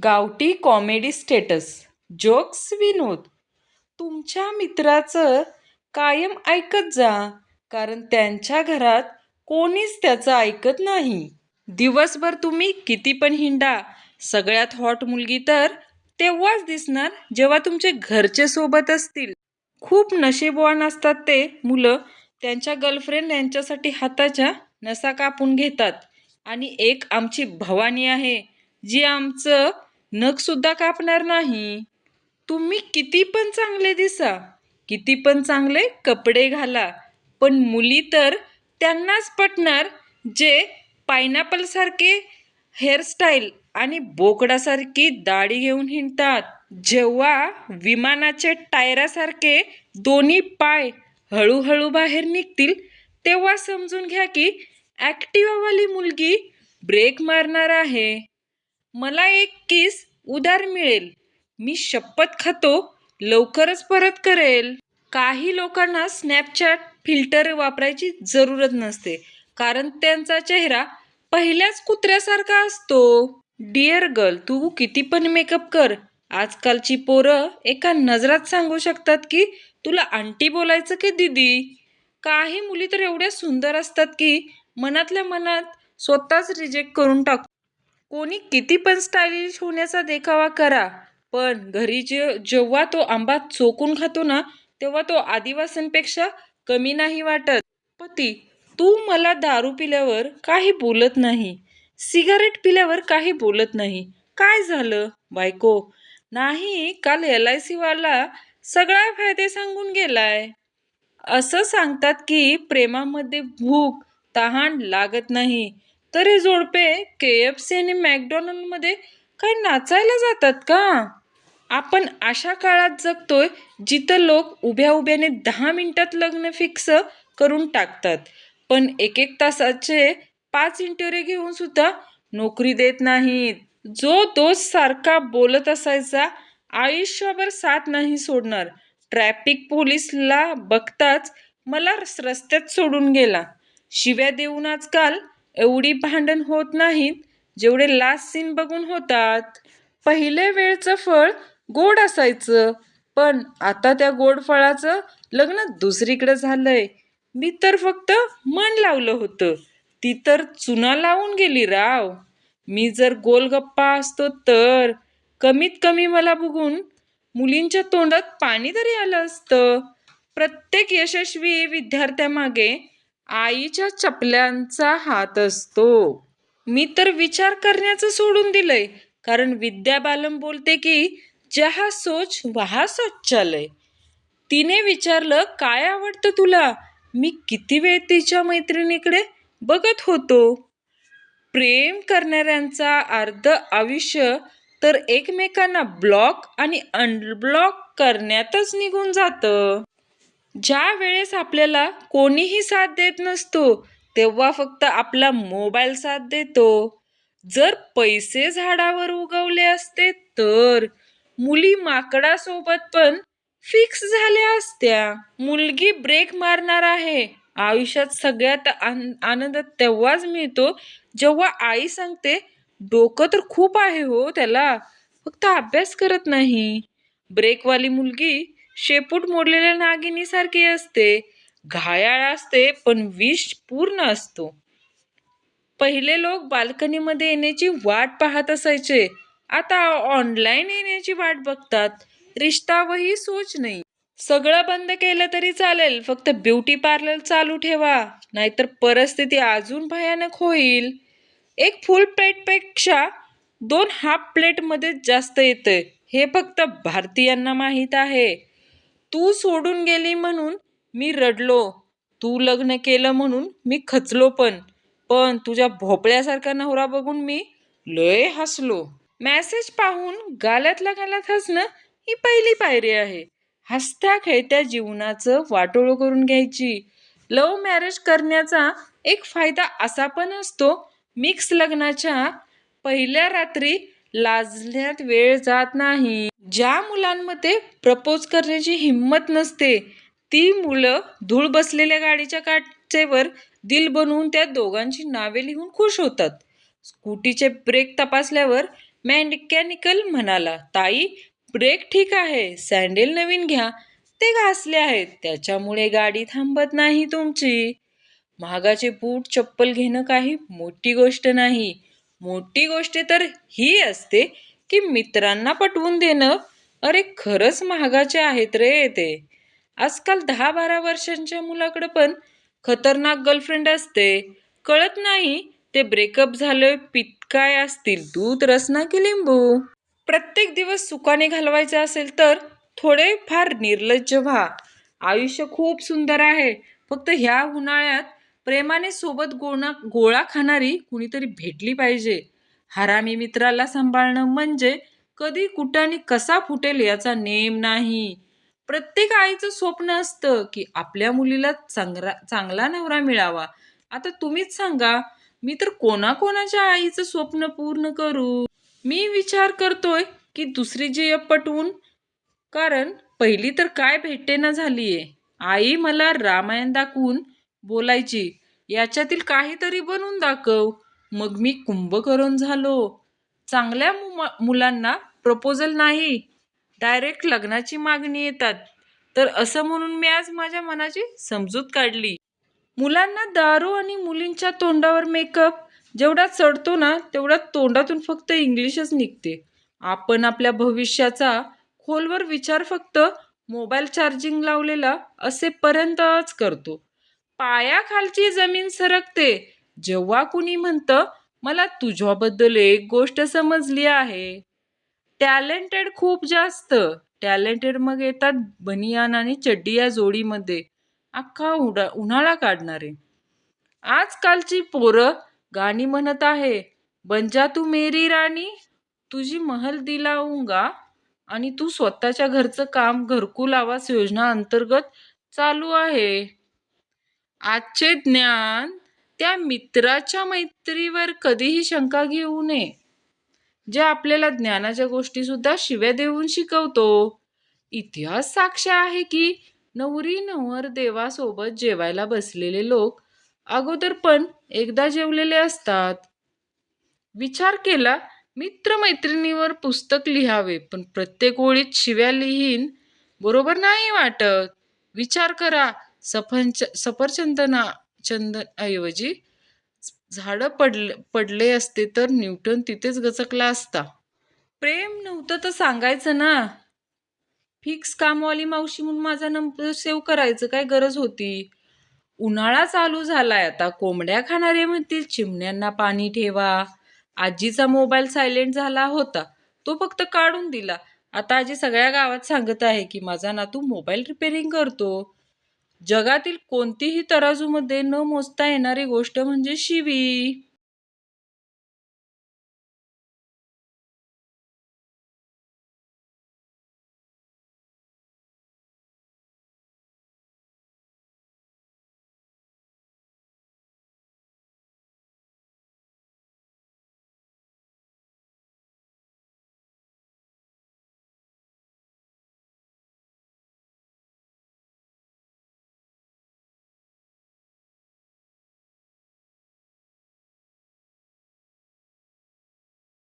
गावठी comedy status, jokes विनोद. तुमच्या मित्राचं कायम ऐकत जा, कारण त्यांच्या घरात कोणीच त्याचं ऐकत नाही. दिवसभर तुम्ही किती पण हिंडा, सगळ्यात हॉट मुलगी तर तेव्हाच दिसणार जेव्हा तुमचे घरचे सोबत असतील. खूप नशीबवान असतात ते मुलं, त्यांच्या गर्लफ्रेंड यांच्यासाठी हाताच्या नसा कापून घेतात. आणि एक आमची भवानी आहे, जी आमचं नख सुद्धा कापणार नाही. तुम्ही किती पण चांगले दिसा, किती पण चांगले कपडे घाला, पण मुली तर त्यांनाच पटणार जे पायनॅपल सारखे हेअरस्टाईल आणि बोकडासारखी दाढी घेऊन हिंडतात. जेव्हा विमानाचे टायरासारखे दोन्ही पाय हळूहळू बाहेर निघतील, तेव्हा समजून घ्या की ॲक्टिवावाली मुलगी ब्रेक मारणार आहे. मला एक किस उधार मिळेल, मी शपथ खातो लवकरच परत करेल. काही लोकांना स्नॅपचॅट फिल्टर वापरायची जरूरत नसते, कारण त्यांचा चेहरा पहिल्याच कुत्र्यासारखा असतो. डिअर गर्ल, तू किती पण मेकअप कर, आजकालची पोरं एका नजरात सांगू शकतात की तुला आंटी बोलायचं की दीदी. काही मुली तर एवढ्या सुंदर असतात की मनातल्या मनात स्वतःच रिजेक्ट करून टाकतो. कोणी किती पण स्टायलिश होण्याचा देखावा करा, पण घरी जेव्हा तो आंबा चोकून खातो ना, तेव्हा तो आदिवासींपेक्षा कमी नाही वाटत. पती, तू मला दारू पिल्यावर काही बोलत नाही, सिगारेट पिल्यावर काही बोलत नाही, काय झालं? बायको, नाही, काल LIC वाला सगळा फायदे सांगून गेलाय. असं सांगतात की प्रेमामध्ये भूक तहान लागत नाही, तर हे जोडपे KFC आणि मॅकडॉनल्डमध्ये काय नाचायला जातात का? आपण अशा काळात जगतोय जिथं लोक उभ्या उभ्याने 10 मिनिटात लग्न फिक्स करून टाकतात, पण एक एक तासाचे 5 इंटरव्ह्यू घेऊन सुद्धा नोकरी देत नाहीत. जो दोस्त सारखा बोलत असायचा आयुष्यभर साथ नाही सोडणार. ट्रॅफिक पोलिसला बघताच मला रस्त्यात सोडून गेला. शिव्या देऊन आजकाल एवढी भांडण होत नाहीत जेवढे लास्ट सीन बघून होतात. पहिले वेळचं फळ गोड असायचं, पण आता त्या गोड फळाचं लग्न दुसरीकडे झालंय. मी तर फक्त मन लावलं होतं, ती तर चुना लावून गेली राव. मी जर गोलगप्पा असतो तर कमीत कमी मला बघून मुलींच्या तोंडात पाणी तरी आलं असतं. प्रत्येक यशस्वी विद्यार्थ्यामागे आईच्या चपल्यांचा हात असतो. मी तर विचार करण्याचं सोडून दिलंय, कारण विद्या बालम बोलते की जहा सोच वहा सोच चालय. तिने विचारलं, काय आवडतं तुला? मी किती वेळ तिच्या मैत्रिणीकडे बघत होतो. प्रेम करणाऱ्यांचा अर्ध आयुष्य तर एकमेकांना ब्लॉक आणि अनब्लॉक करण्यातच निघून जातं. ज्या वेळेस आपल्याला कोणीही साथ देत नसतो, तेव्हा फक्त आपला मोबाईल साथ देतो. जर पैसे झाडावर उगवले असते तर मुली माकडासोबत पण फिक्स झाल्या असत्या. मुलगी ब्रेक मारणार आहे. आयुष्यात सगळ्यात आनंद तेव्हाच मिळतो जेव्हा आई सांगते, डोकं तर खूप आहे हो त्याला, फक्त अभ्यास करत नाही. ब्रेकवाली मुलगी शेपूट मोडलेल्या नागिनीसारखी असते, घायाळ असते पण विष पूर्ण असतो. पहिले लोक बाल्कनीमध्ये येण्याची वाट पाहत असायचे, आता ऑनलाईन येण्याची वाट बघतात. रिश्ता वही सोच नाही. सगळं बंद केलं तरी चालेल, फक्त ब्युटी पार्लर चालू ठेवा, नाहीतर परिस्थिती अजून भयानक होईल. एक फुल प्लेटपेक्षा 2 हाफ प्लेटमध्ये जास्त येतंय, हे फक्त भारतीयांना माहीत आहे. तू सोडून गेली म्हणून मी रडलो, तू लग्न केलं म्हणून मी खचलो, पण तुझ्या भोपळ्यासारखा नवरा बघून मी लय हसलो. मेसेज पाहून गालातल्या गालात हसणं ही पहिली पायरी आहे. हसत्या खेळत्या जीवनाचं वाटोळं करून घ्यायची. लव्ह मॅरेज करण्याचा एक फायदा असा पण असतो, मिक्स लग्नाच्या पहिल्या रात्री लाजण्यात वेळ जात नाही. ज्या मुलांमध्ये प्रपोज करण्याची हिंमत नसते, ती मुलं धूळ बसलेल्या गाडीच्या काचेवर दिल बनवून त्या दोघांची नावे लिहून खुश होतात. स्कूटीचे ब्रेक तपासल्यावर मेकॅनिकल म्हणाला, ताई ब्रेक ठीक आहे, सँडेल नवीन घ्या. ते घासले आहेत, त्याच्यामुळे गाडी थांबत नाही तुमची. महागाचे बूट चप्पल घेणं काही मोठी गोष्ट नाही. मोठी गोष्ट तर ही असते की मित्रांना पटवून देणं. अरे खरंच महागाचे आहेत रे ते. आजकाल 10-12 वर्षांच्या मुलाकडे पण खतरनाक गर्लफ्रेंड असते. कळत नाही ते ब्रेकअप झालं पित काय असतील, दूध रसना की लिंबू. प्रत्येक दिवस सुखाने घालवायचा असेल तर थोडे फार निर्लज्ज व्हा. आयुष्य खूप सुंदर आहे. फक्त ह्या उन्हाळ्यात प्रेमाने सोबत गोळा खाणारी कुणीतरी भेटली पाहिजे. हरामी मित्राला सांभाळणं म्हणजे कधी कुठं आणि कसा फुटेल याचा नेम नाही. प्रत्येक आईचं स्वप्न असतं की आपल्या मुलीला चांगला नवरा मिळावा. आता तुम्हीच सांगा, मी तर कोणाकोणाच्या आईचं स्वप्न पूर्ण करू. मी विचार करतोय की दुसरी जी पटवून, कारण पहिली तर काय भेटेना झालीये. आई मला रामायण दाखवून बोलायची, याच्यातील काहीतरी बनवून दाखव. मग मी कुंभकर्ण झालो. चांगल्या मुलांना प्रपोजल नाही, डायरेक्ट लग्नाची मागणी येतात. तर असं म्हणून मी आज माझ्या मनाची समजूत काढली. मुलांना दारू आणि मुलींच्या तोंडावर मेकअप जेवढा चढतो ना, तेवढा तोंडातून फक्त इंग्लिशच निघते. आपण आपल्या भविष्याचा खोलवर विचार फक्त मोबाईल चार्जिंग लावलेला असेपर्यंतच करतो. पायाखालची जमीन सरकते जेव्हा कुणी म्हणतं, मला तुझ्याबद्दल एक गोष्ट समजली आहे. टॅलेंटेड खूप जास्त टॅलेंटेड मग येतात बनियान आणि चड्डी या जोडीमध्ये अख्खा उन्हाळा काढणारे. आजकालची पोरं गाणी म्हणत आहे, बनजा तू मेरी राणी, तुझी महल दिलाऊंगा, आणि तू स्वतःच्या घरचं काम घरकुल आवास योजना अंतर्गत चालू आहे. आजचे ज्ञान त्या मित्राच्या मैत्रीवर कधीही शंका घेऊ नये, जे आपल्याला ज्ञानाच्या गोष्टी सुद्धा शिव्या देऊन शिकवतो. इतिहास साक्ष आहे की नवरी नवर देवासोबत जेवायला बसलेले लोक अगोदर पण एकदा जेवलेले असतात. विचार केला, मित्रमैत्रिणीवर पुस्तक लिहावे पण प्रत्येक ओळीत शिव्या लिहीन बरोबर नाही वाटत. विचार करा, सफरचंदना ऐवजी झाडं पडले असते तर न्यूटन तिथेच गचकला असता. प्रेम नव्हतं तर सांगायचं ना. फिक्स कामवाली मावशी म्हणून माझा नंबर सेव्ह करायचं काय गरज होती. उन्हाळा चालू झालाय आता, कोंबड्या खाणारे म्हणतील चिमण्यांना पाणी ठेवा. आजीचा मोबाईल सायलेंट झाला होता, तो फक्त काढून दिला. आता आजी सगळ्या गावात सांगत आहे की माझा नातू मोबाईल रिपेअरिंग करतो. जगातील कोणतीही तराजूमध्ये न मोजता येणारी गोष्ट म्हणजे शिवी.